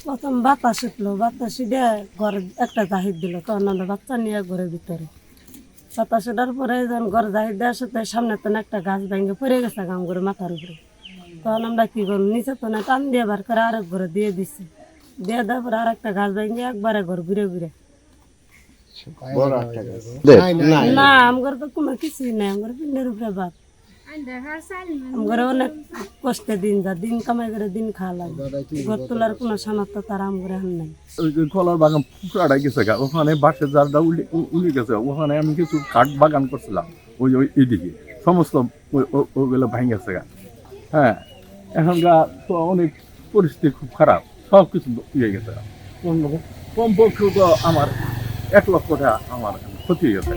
প্রথম বাতাস উঠলো, বাতাস দিয়ে ঘরে একটা জাহিদ দিল, তখন আমরা বাচ্চা নিয়ে ঘরের ভিতরে বাতাস ওঠার পরে যখন ঘর জাহিদ দেওয়ার সাথে সামনে তো একটা গাছ ভেঙে পড়ে গেছে গাম করে মাথার উপরে। তখন আমরা কি করবো, নিচে তো না টান দিয়ে বার করে আরেক ঘরে দিয়ে দিচ্ছি, দিয়ে দেওয়ার পরে আর একটা গাছ ভেঙে একবারে ঘর ঘুরে ঘুরে। না আমার তো কোনো কিছুই নেই, আমার পিন্ডের উপরে বাদ। আমার অনেক কষ্টে দিন যা, দিন কামাই করে দিন খাওয়া লাগে, ঘর তোলার কোনো সামর্থ্য তার আমার হান নাই। ওই যে কলার বাগান পুকুরাটা গেছে গা, ওখানে বাঁশের জারটা উলি গেছে, ওখানে আমি কিছু কাঠ বাগান করছিলাম ওই ওই এইদিকে, সমস্ত ওইগুলো ভাঙে গেছে গা। হ্যাঁ, এখনকার তো অনেক পরিস্থিতি খুব খারাপ, সব কিছু ইয়ে গেছে। কমপক্ষে তো আমার 1 লক্ষ টাকা আমার ক্ষতি হয়ে গেছে।